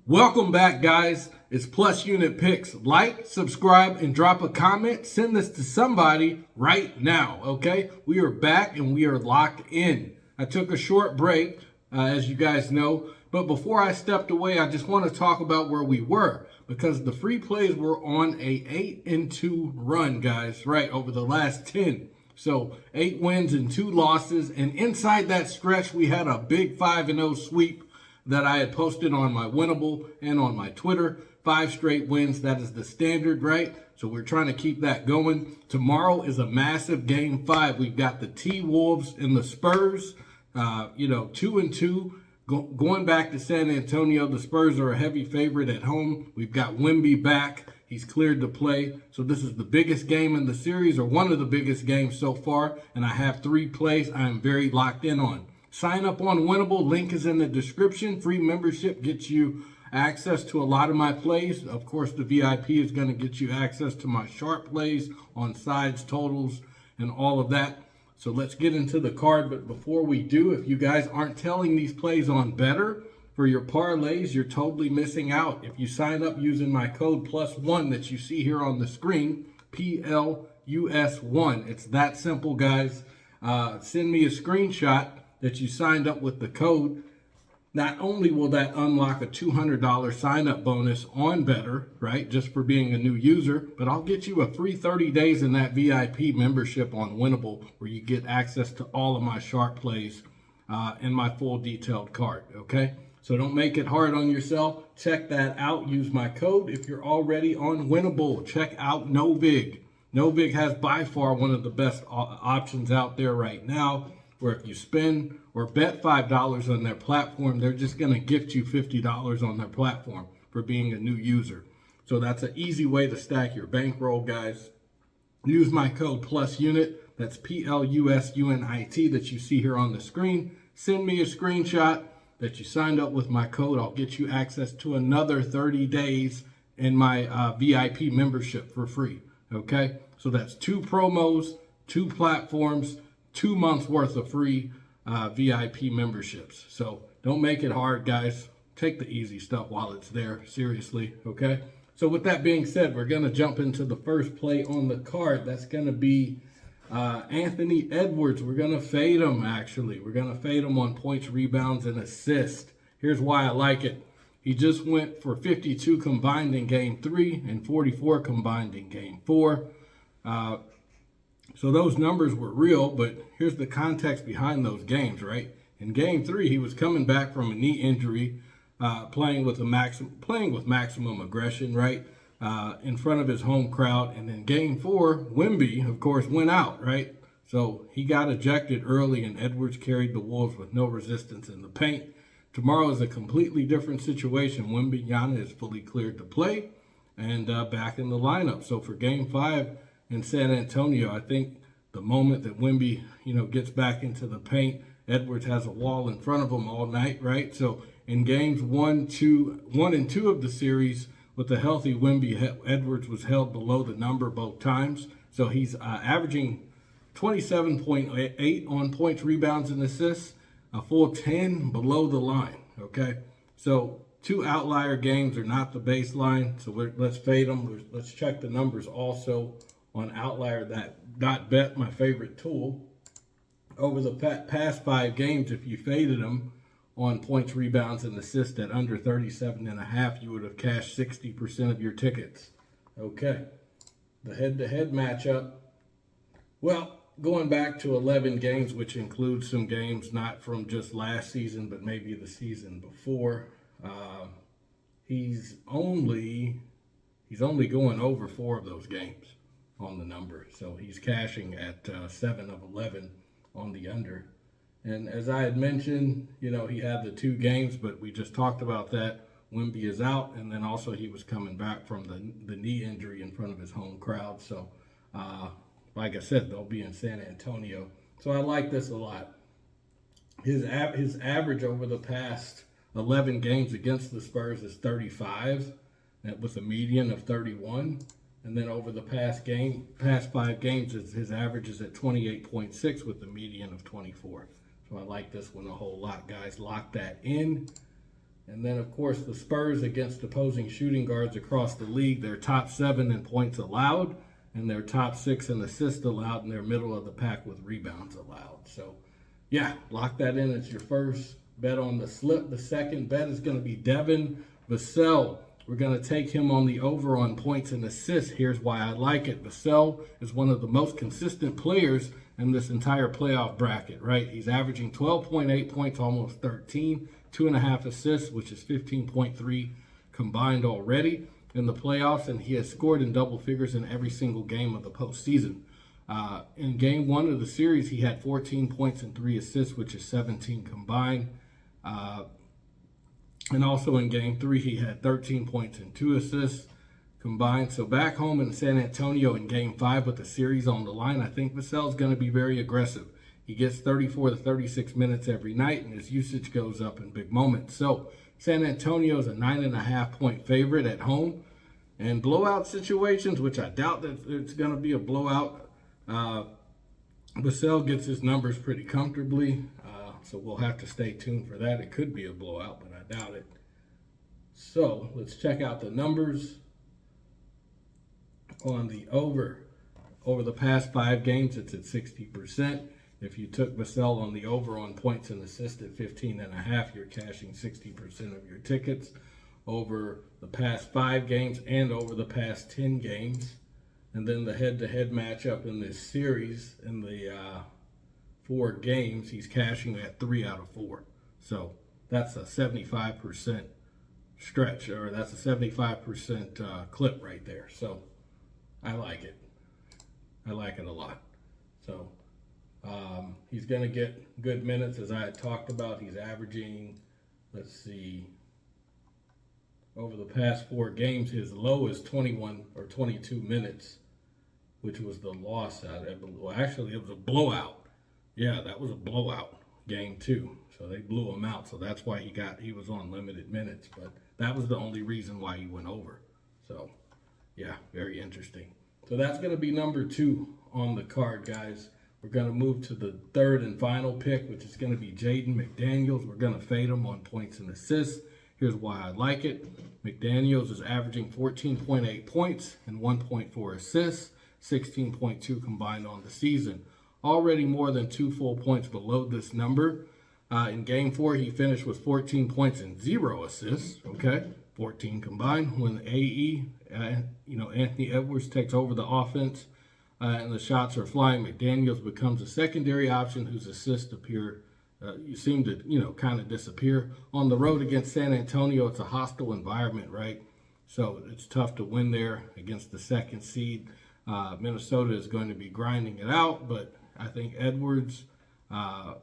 Welcome back, guys. It's Plus Unit Picks. Like, subscribe, and drop a comment. Send this to somebody right now, okay? We are back and we are locked in. I took a short break, as you guys know, but before I stepped away, I just want to talk about where we were because the free plays were on a 8-2 run, guys, right, over the last 10. So 8 wins and 2 losses, and inside that stretch, we had a big 5-0 sweep that I had posted on my Winnable and on my Twitter. 5 straight wins, that is the standard, right? So we're trying to keep that going. Tomorrow is a massive game 5. We've got the T-Wolves and the Spurs, 2-2. Going back to San Antonio, the Spurs are a heavy favorite at home. We've got Wemby back. He's cleared to play. So this is the biggest game in the series, or one of the biggest games so far. And I have 3 plays I am very locked in on. Sign up on Winnable. Link is in the description. Free membership gets you access to a lot of my plays. Of course, the VIP is going to get you access to my sharp plays on sides, totals, and all of that. So let's get into the card. But before we do, if you guys aren't telling these plays on Better for your parlays, you're totally missing out. If you sign up using my code +1 that you see here on the screen, PLUS1. It's that simple, guys. Send me a screenshot that you signed up with the code. Not only will that unlock a $200 sign-up bonus on Better, right, just for being a new user, but I'll get you a free 30 days in that VIP membership on Winnable, where you get access to all of my sharp plays and my full detailed card, okay? So don't make it hard on yourself. Check that out. Use my code if you're already on Winnable. Check out Novig. Novig has by far one of the best options out there right now, where if you spend or bet $5 on their platform, they're just going to gift you $50 on their platform for being a new user. So that's an easy way to stack your bankroll, guys. Use my code PLUSUNIT, that's PLUSUNIT, that you see here on the screen. Send me a screenshot that you signed up with my code. I'll get you access to another 30 days in my VIP membership for free, okay? So that's 2 promos, 2 platforms, 2 months worth of free VIP memberships. So don't make it hard, guys. Take the easy stuff while it's there, seriously, okay? So with that being said, we're going to jump into the first play on the card. That's going to be Anthony Edwards. We're going to fade him, actually. We're going to fade him on points, rebounds, and assists. Here's why I like it. He just went for 52 combined in Game 3 and 44 combined in Game 4. So those numbers were real, but here's the context behind those games, right? In Game 3, he was coming back from a knee injury, playing with maximum aggression, right, in front of his home crowd. And then Game 4, Wemby, of course, went out, right? So he got ejected early, and Edwards carried the Wolves with no resistance in the paint. Tomorrow is a completely different situation. Wembanyama is fully cleared to play and back in the lineup. So for Game 5, in San Antonio, I think the moment that Wemby, gets back into the paint, Edwards has a wall in front of him all night, right? So in games 1 and 2 of the series, with a healthy Wemby, Edwards was held below the number both times. So he's averaging 27.8 on points, rebounds, and assists, a full 10 below the line, okay? So 2 outlier games are not the baseline, so let's fade them. Let's check the numbers also on Outlier.bet, my favorite tool. Over the past 5 games, if you faded them on points, rebounds, and assists at under 37.5, you would have cashed 60% of your tickets. Okay, the head-to-head matchup. Well, going back to 11 games, which includes some games not from just last season, but maybe the season before, he's only going over 4 of those games on the number. So he's cashing at 7 of 11 on the under. And as I had mentioned, he had the 2 games, but we just talked about that. Wemby is out, and then also he was coming back from the knee injury in front of his home crowd. So, like I said, they'll be in San Antonio. So I like this a lot. His average over the past 11 games against the Spurs is 35, with a median of 31. And then over the past 5 games, his average is at 28.6 with the median of 24. So I like this one a whole lot, guys. Lock that in. And then, of course, the Spurs against opposing shooting guards across the league. They're top 7 in points allowed, and they're top 6 in assists allowed, and they're middle of the pack with rebounds allowed. So, yeah, lock that in as your first bet on the slip. The second bet is going to be Devin Vassell. We're going to take him on the over on points and assists. Here's why I like it. Vassell is one of the most consistent players in this entire playoff bracket, right? He's averaging 12.8 points, almost 13, 2.5 assists, which is 15.3 combined already in the playoffs, and he has scored in double figures in every single game of the postseason. In game 1 of the series, he had 14 points and 3 assists, which is 17 combined. And also in game 3, he had 13 points and 2 assists combined. So back home in San Antonio in game 5 with the series on the line, I think Vassell's going to be very aggressive. He gets 34 to 36 minutes every night, and his usage goes up in big moments. So San Antonio is a 9.5-point favorite at home. And blowout situations, which I doubt that it's going to be a blowout, Vassell gets his numbers pretty comfortably. So we'll have to stay tuned for that. It could be a blowout, but I doubt it. So let's check out the numbers on the over. Over the past 5 games, it's at 60%. If you took Vassell on the over on points and assists at 15.5, you're cashing 60% of your tickets. Over the past 5 games and over the past 10 games. And then the head-to-head matchup in this series, in the 4 games, he's cashing at 3 out of 4. So that's a 75% stretch, or that's a 75% clip right there. So I like it. I like it a lot. So he's going to get good minutes, as I had talked about. He's averaging, let's see, over the past 4 games, his low is 21 or 22 minutes, which was the loss out of it. Well, actually, it was a blowout. Yeah, that was a blowout, game 2. So they blew him out. So that's why he was on limited minutes. But that was the only reason why he went over. So, yeah, very interesting. So that's going to be number 2 on the card, guys. We're going to move to the third and final pick, which is going to be Jaden McDaniels. We're going to fade him on points and assists. Here's why I like it. McDaniels is averaging 14.8 points and 1.4 assists, 16.2 combined on the season. Already more than 2 full points below this number. In game 4, he finished with 14 points and 0 assists. Okay, 14 combined. When Anthony Edwards takes over the offense and the shots are flying, McDaniels becomes a secondary option whose assists seem to kind of disappear. On the road against San Antonio, it's a hostile environment, right? So it's tough to win there against the 2nd seed. Minnesota is going to be grinding it out, but I think Edwards, I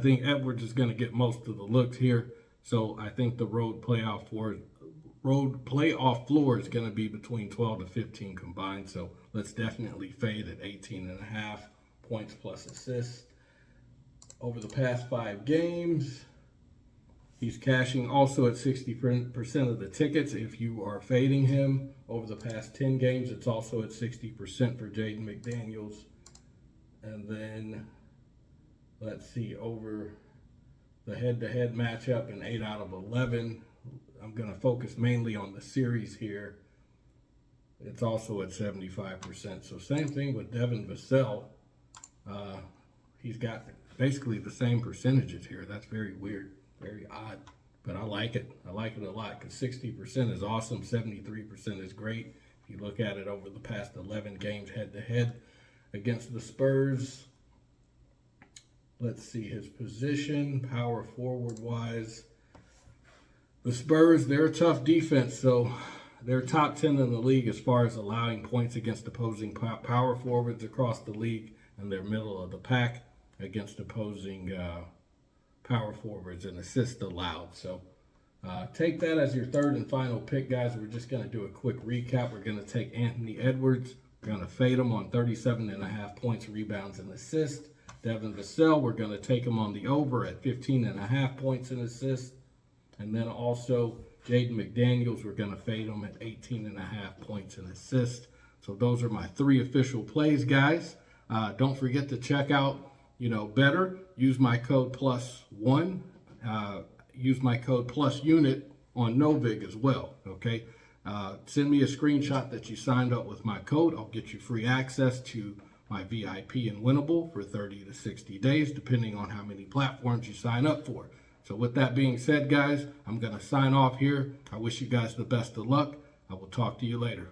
think Edwards is going to get most of the looks here. So I think the road playoff floor is going to be between 12 to 15 combined. So let's definitely fade at 18.5 points plus assists. Over the past 5 games, he's cashing also at 60% of the tickets. If you are fading him over the past 10 games, it's also at 60% for Jaden McDaniels. And then, let's see, over the head-to-head matchup in 8 out of 11, I'm going to focus mainly on the series here. It's also at 75%. So same thing with Devin Vassell. He's got basically the same percentages here. That's very weird, very odd, but I like it. I like it a lot because 60% is awesome, 73% is great. If you look at it over the past 11 games head-to-head against the Spurs, let's see his position, power forward-wise. The Spurs, they're a tough defense, so they're top 10 in the league as far as allowing points against opposing power forwards across the league, and they're middle of the pack against opposing power forwards and assists allowed. So take that as your third and final pick, guys. We're just going to do a quick recap. We're going to take Anthony Edwards. We're going to fade him on 37.5 points, rebounds, and assists. Devin Vassell, we're going to take him on the over at 15.5 points and assists. And then also Jaden McDaniels, we're going to fade him at 18.5 points and assists. So those are my 3 official plays, guys. Don't forget to check out, Better. Use my code +1 use my code +unit on Novig as well, okay? Send me a screenshot that you signed up with my code. I'll get you free access to my VIP and Winnable for 30 to 60 days, depending on how many platforms you sign up for. So with that being said, guys, I'm going to sign off here. I wish you guys the best of luck. I will talk to you later.